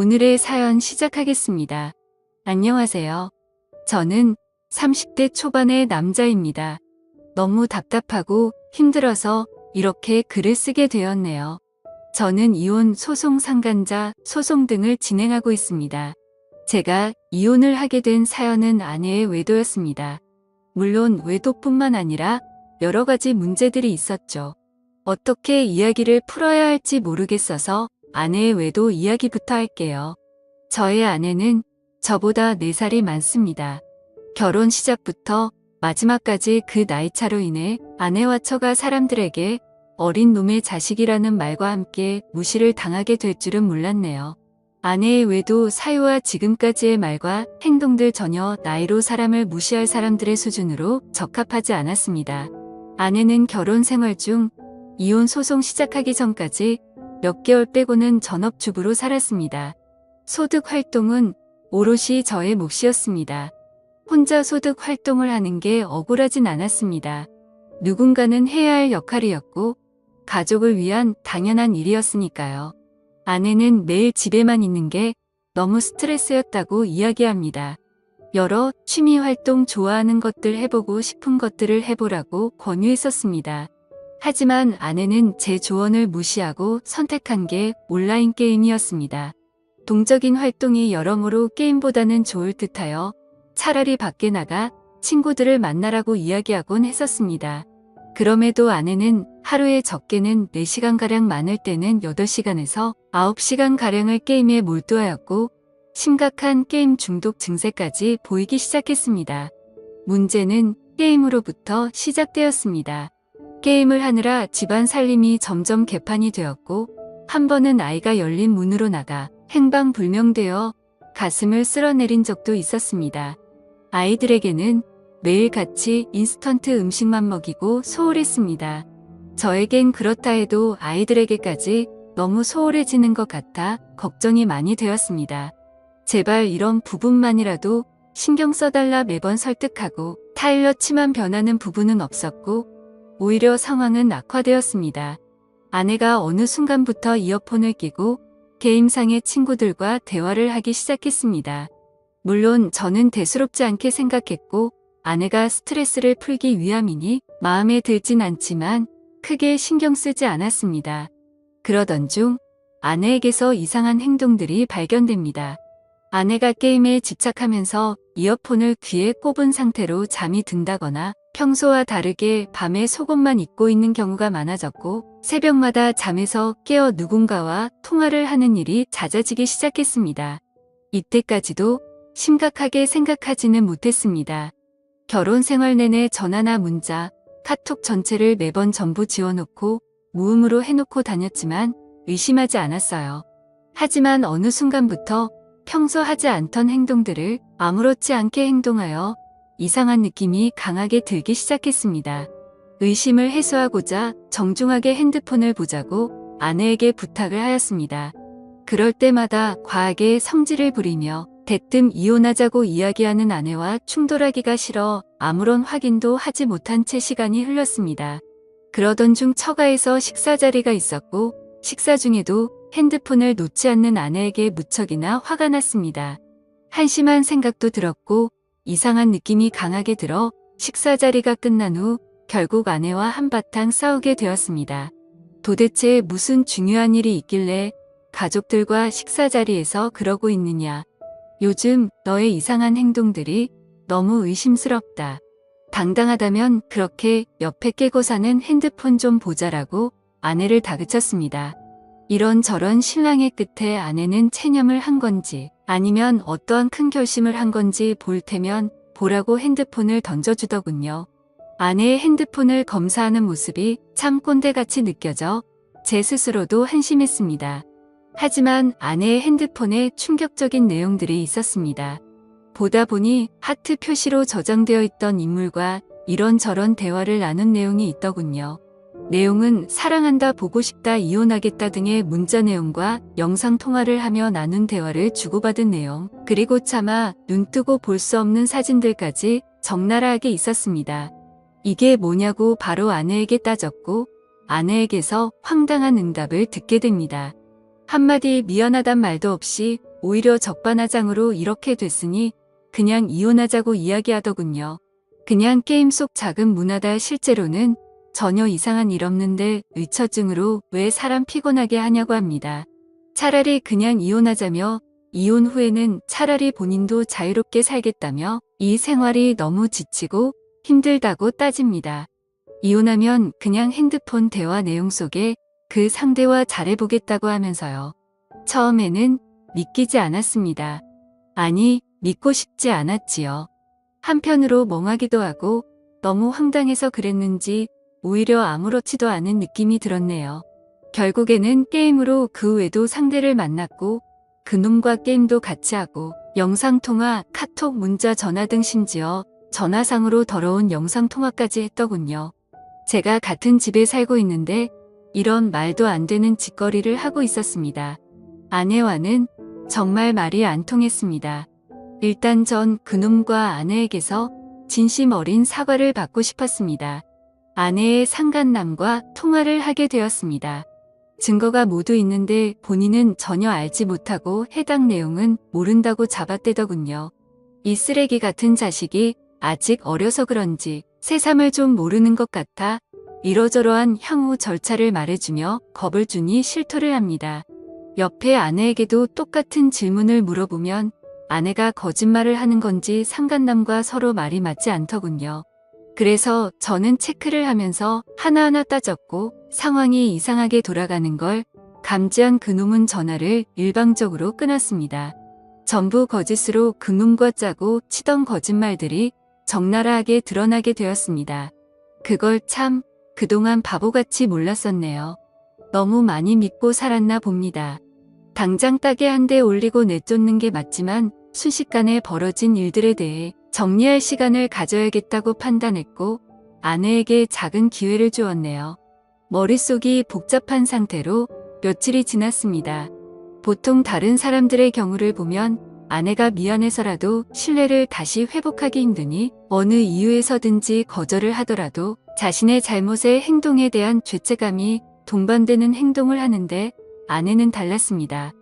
오늘의 사연 시작하겠습니다. 안녕하세요. 저는 30대 초반의 남자입니다. 너무 답답하고 힘들어서 이렇게 글을 쓰게 되었네요. 저는 이혼 소송 상간자 소송 등을 진행하고 있습니다. 제가 이혼을 하게 된 사연은 아내의 외도였습니다. 물론 외도뿐만 아니라 여러 가지 문제들이 있었죠. 어떻게 이야기를 풀어야 할지 모르겠어서 아내의 외도 이야기부터 할게요. 저의 아내는 저보다 4살이 많습니다. 결혼 시작부터 마지막까지 그 나이차로 인해 아내와 처가 사람들에게 어린 놈의 자식이라는 말과 함께 무시를 당하게 될 줄은 몰랐네요. 아내의 외도 사유와 지금까지의 말과 행동들 전혀 나이로 사람을 무시할 사람들의 수준으로 적합하지 않았습니다. 아내는 결혼 생활 중 이혼 소송 시작하기 전까지 몇 개월 빼고는 전업주부로 살았습니다. 소득 활동은 오롯이 저의 몫이었습니다. 혼자 소득 활동을 하는 게 억울하진 않았습니다. 누군가는 해야 할 역할이었고 가족을 위한 당연한 일이었으니까요. 아내는 매일 집에만 있는 게 너무 스트레스였다고 이야기합니다. 여러 취미 활동 좋아하는 것들 해보고 싶은 것들을 해보라고 권유했었습니다. 하지만 아내는 제 조언을 무시하고 선택한 게 온라인 게임이었습니다. 동적인 활동이 여러모로 게임보다는 좋을 듯하여 차라리 밖에 나가 친구들을 만나라고 이야기하곤 했었습니다. 그럼에도 아내는 하루에 적게는 4시간가량 많을 때는 8시간에서 9시간가량을 게임에 몰두하였고 심각한 게임 중독 증세까지 보이기 시작했습니다. 문제는 게임으로부터 시작되었습니다. 게임을 하느라 집안 살림이 점점 개판이 되었고 한 번은 아이가 열린 문으로 나가 행방불명되어 가슴을 쓸어내린 적도 있었습니다. 아이들에게는 매일같이 인스턴트 음식만 먹이고 소홀했습니다. 저에겐 그렇다 해도 아이들에게까지 너무 소홀해지는 것 같아 걱정이 많이 되었습니다. 제발 이런 부분만이라도 신경 써달라 매번 설득하고 타일러치만 변하는 부분은 없었고 오히려 상황은 악화되었습니다. 아내가 어느 순간부터 이어폰을 끼고 게임상의 친구들과 대화를 하기 시작했습니다. 물론 저는 대수롭지 않게 생각했고 아내가 스트레스를 풀기 위함이니 마음에 들진 않지만 크게 신경 쓰지 않았습니다. 그러던 중 아내에게서 이상한 행동들이 발견됩니다. 아내가 게임에 집착하면서 이어폰을 귀에 꼽은 상태로 잠이 든다거나 평소와 다르게 밤에 속옷만 입고 있는 경우가 많아졌고 새벽마다 잠에서 깨어 누군가와 통화를 하는 일이 잦아지기 시작했습니다. 이때까지도 심각하게 생각하지는 못했습니다. 결혼 생활 내내 전화나 문자, 카톡 전체를 매번 전부 지워놓고 무음으로 해놓고 다녔지만 의심하지 않았어요. 하지만 어느 순간부터 평소 하지 않던 행동들을 아무렇지 않게 행동하여 이상한 느낌이 강하게 들기 시작했습니다. 의심을 해소하고자 정중하게 핸드폰을 보자고 아내에게 부탁을 하였습니다. 그럴 때마다 과하게 성질을 부리며 대뜸 이혼하자고 이야기하는 아내와 충돌하기가 싫어 아무런 확인도 하지 못한 채 시간이 흘렀습니다. 그러던 중 처가에서 식사 자리가 있었고 식사 중에도 핸드폰을 놓지 않는 아내에게 무척이나 화가 났습니다. 한심한 생각도 들었고 이상한 느낌이 강하게 들어 식사 자리가 끝난 후 결국 아내와 한바탕 싸우게 되었습니다. 도대체 무슨 중요한 일이 있길래 가족들과 식사 자리에서 그러고 있느냐. 요즘 너의 이상한 행동들이 너무 의심스럽다. 당당하다면 그렇게 옆에 깨고 사는 핸드폰 좀 보자라고 아내를 다그쳤습니다. 이런저런 신랑의 끝에 아내는 체념을 한 건지 아니면 어떠한 큰 결심을 한 건지 볼 테면 보라고 핸드폰을 던져주더군요. 아내의 핸드폰을 검사하는 모습이 참 꼰대같이 느껴져 제 스스로도 한심했습니다. 하지만 아내의 핸드폰에 충격적인 내용들이 있었습니다. 보다 보니 하트 표시로 저장되어 있던 인물과 이런저런 대화를 나눈 내용이 있더군요. 내용은 사랑한다, 보고 싶다, 이혼하겠다 등의 문자 내용과 영상통화를 하며 나눈 대화를 주고받은 내용, 그리고 차마 눈뜨고 볼 수 없는 사진들까지 적나라하게 있었습니다. 이게 뭐냐고 바로 아내에게 따졌고 아내에게서 황당한 응답을 듣게 됩니다. 한마디 미안하단 말도 없이 오히려 적반하장으로 이렇게 됐으니 그냥 이혼하자고 이야기하더군요. 그냥 게임 속 작은 문화다. 실제로는 전혀 이상한 일 없는데 의처증으로 왜 사람 피곤하게 하냐고 합니다. 차라리 그냥 이혼하자며 이혼 후에는 차라리 본인도 자유롭게 살겠다며 이 생활이 너무 지치고 힘들다고 따집니다. 이혼하면 그냥 핸드폰 대화 내용 속에 그 상대와 잘해보겠다고 하면서요. 처음에는 믿기지 않았습니다. 아니, 믿고 싶지 않았지요. 한편으로 멍하기도 하고 너무 황당해서 그랬는지 오히려 아무렇지도 않은 느낌이 들었네요. 결국에는 게임으로 그 외에도 상대를 만났고 그놈과 게임도 같이 하고 영상통화, 카톡, 문자, 전화 등 심지어 전화상으로 더러운 영상통화까지 했더군요. 제가 같은 집에 살고 있는데 이런 말도 안 되는 짓거리를 하고 있었습니다. 아내와는 정말 말이 안 통했습니다. 일단 전 그놈과 아내에게서 진심 어린 사과를 받고 싶었습니다. 아내의 상간남과 통화를 하게 되었습니다. 증거가 모두 있는데 본인은 전혀 알지 못하고 해당 내용은 모른다고 잡아떼더군요. 이 쓰레기 같은 자식이 아직 어려서 그런지 새삼을 좀 모르는 것 같아 이러저러한 향후 절차를 말해주며 겁을 주니 실토를 합니다. 옆에 아내에게도 똑같은 질문을 물어보면 아내가 거짓말을 하는 건지 상간남과 서로 말이 맞지 않더군요. 그래서 저는 체크를 하면서 하나하나 따졌고 상황이 이상하게 돌아가는 걸 감지한 그놈은 전화를 일방적으로 끊었습니다. 전부 거짓으로 그놈과 짜고 치던 거짓말들이 적나라하게 드러나게 되었습니다. 그걸 참 그동안 바보같이 몰랐었네요. 너무 많이 믿고 살았나 봅니다. 당장 따게 한 대 올리고 내쫓는 게 맞지만 순식간에 벌어진 일들에 대해 정리할 시간을 가져야겠다고 판단했고 아내에게 작은 기회를 주었네요. 머릿속이 복잡한 상태로 며칠이 지났습니다. 보통 다른 사람들의 경우를 보면 아내가 미안해서라도 신뢰를 다시 회복하기 힘드니 어느 이유에서든지 거절을 하더라도 자신의 잘못의 행동에 대한 죄책감이 동반되는 행동을 하는데 아내는 달랐습니다.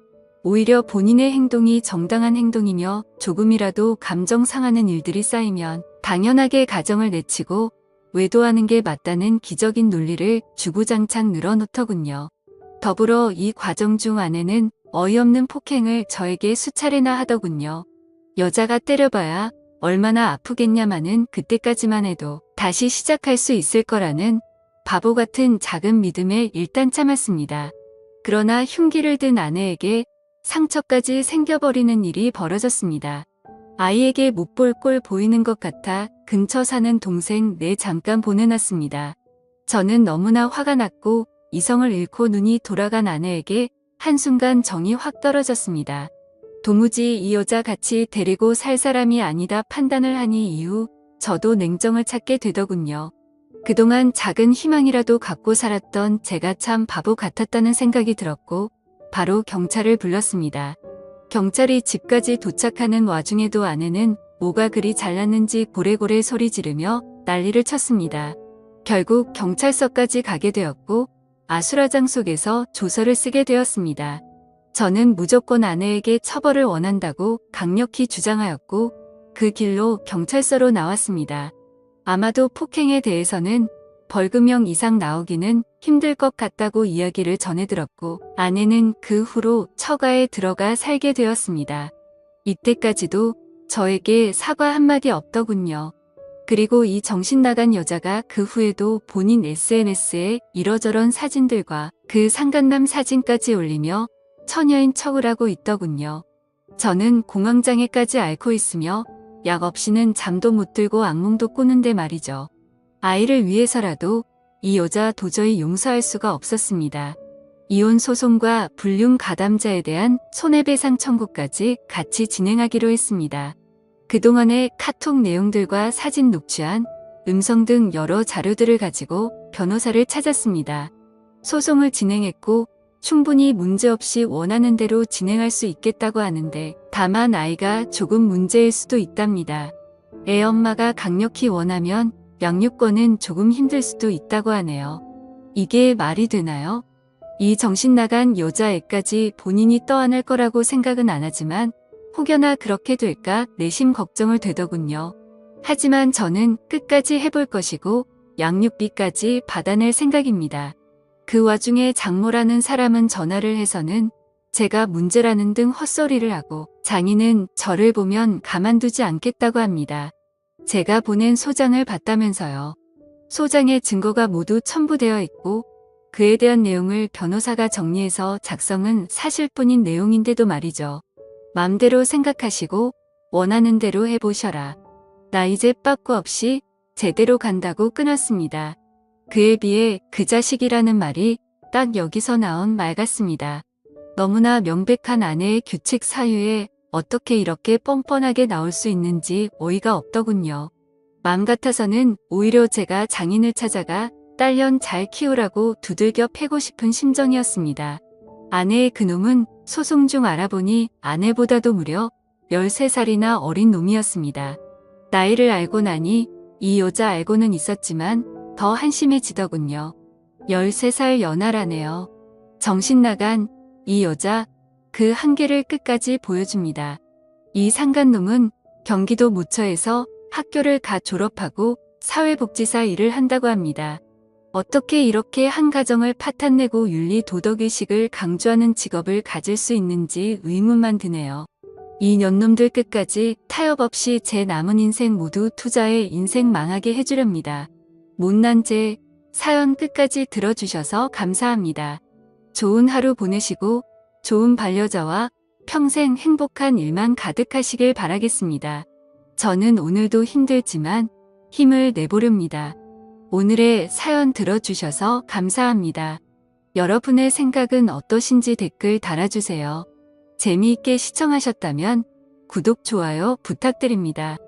오히려 본인의 행동이 정당한 행동이며 조금이라도 감정 상하는 일들이 쌓이면 당연하게 가정을 내치고 외도하는 게 맞다는 기적인 논리를 주구장창 늘어놓더군요. 더불어 이 과정 중 아내는 어이없는 폭행을 저에게 수차례나 하더군요. 여자가 때려봐야 얼마나 아프겠냐마는 그때까지만 해도 다시 시작할 수 있을 거라는 바보 같은 작은 믿음에 일단 참았습니다. 그러나 흉기를 든 아내에게 상처까지 생겨버리는 일이 벌어졌습니다. 아이에게 못 볼 꼴 보이는 것 같아 근처 사는 동생 잠깐 보내놨습니다. 저는 너무나 화가 났고 이성을 잃고 눈이 돌아간 아내에게 한순간 정이 확 떨어졌습니다. 도무지 이 여자 같이 데리고 살 사람이 아니다 판단을 하니 이후 저도 냉정을 찾게 되더군요. 그동안 작은 희망이라도 갖고 살았던 제가 참 바보 같았다는 생각이 들었고 바로 경찰을 불렀습니다. 경찰이 집까지 도착하는 와중에도 아내는 뭐가 그리 잘났는지 고래고래 소리 지르며 난리를 쳤습니다. 결국 경찰서까지 가게 되었고 아수라장 속에서 조서를 쓰게 되었습니다. 저는 무조건 아내에게 처벌을 원한다고 강력히 주장하였고 그 길로 경찰서로 나왔습니다. 아마도 폭행에 대해서는 벌금형 이상 나오기는 힘들 것 같다고 이야기를 전해 들었고 아내는 그 후로 처가에 들어가 살게 되었습니다. 이때까지도 저에게 사과 한마디 없더군요. 그리고 이 정신 나간 여자가 그 후에도 본인 SNS에 이러저런 사진들과 그 상간남 사진까지 올리며 처녀인 척을 하고 있더군요. 저는 공황장애까지 앓고 있으며 약 없이는 잠도 못 들고 악몽도 꾸는데 말이죠. 아이를 위해서라도 이 여자 도저히 용서할 수가 없었습니다. 이혼 소송과 불륜 가담자에 대한 손해배상 청구까지 같이 진행하기로 했습니다. 그동안의 카톡 내용들과 사진 녹취한 음성 등 여러 자료들을 가지고 변호사를 찾았습니다. 소송을 진행했고 충분히 문제없이 원하는 대로 진행할 수 있겠다고 하는데 다만 아이가 조금 문제일 수도 있답니다. 애 엄마가 강력히 원하면 양육권은 조금 힘들 수도 있다고 하네요. 이게 말이 되나요? 이 정신 나간 여자애까지 본인이 떠안을 거라고 생각은 안 하지만 혹여나 그렇게 될까 내심 걱정을 되더군요. 하지만 저는 끝까지 해볼 것이고 양육비까지 받아낼 생각입니다. 그 와중에 장모라는 사람은 전화를 해서는 제가 문제라는 등 헛소리를 하고 장인은 저를 보면 가만두지 않겠다고 합니다. 제가 보낸 소장을 봤다면서요. 소장의 증거가 모두 첨부되어 있고 그에 대한 내용을 변호사가 정리해서 작성은 사실뿐인 내용인데도 말이죠. 맘대로 생각하시고 원하는 대로 해보셔라. 나 이제 빠꾸 없이 제대로 간다고 끊었습니다. 그에 비해 그 자식이라는 말이 딱 여기서 나온 말 같습니다. 너무나 명백한 아내의 규칙 사유에 어떻게 이렇게 뻔뻔하게 나올 수 있는지 어이가 없더군요. 맘 같아서는 오히려 제가 장인을 찾아가 딸년 잘 키우라고 두들겨 패고 싶은 심정이었습니다. 아내의 그놈은 소송 중 알아보니 아내보다도 무려 13살이나 어린 놈이었습니다. 나이를 알고 나니 이 여자 알고는 있었지만 더 한심해지더군요. 13살 연하라네요. 정신 나간 이 여자 그 한계를 끝까지 보여줍니다. 이 상간놈은 경기도 무처에서 학교를 갓 졸업하고 사회복지사 일을 한다고 합니다. 어떻게 이렇게 한 가정을 파탄내고 윤리 도덕의식을 강조하는 직업을 가질 수 있는지 의문만 드네요. 이 년놈들 끝까지 타협 없이 제 남은 인생 모두 투자해 인생 망하게 해주렵니다. 못난 제 사연 끝까지 들어주셔서 감사합니다. 좋은 하루 보내시고 좋은 반려자와 평생 행복한 일만 가득하시길 바라겠습니다. 저는 오늘도 힘들지만 힘을 내보렵니다. 오늘의 사연 들어주셔서 감사합니다. 여러분의 생각은 어떠신지 댓글 달아주세요. 재미있게 시청하셨다면 구독, 좋아요 부탁드립니다.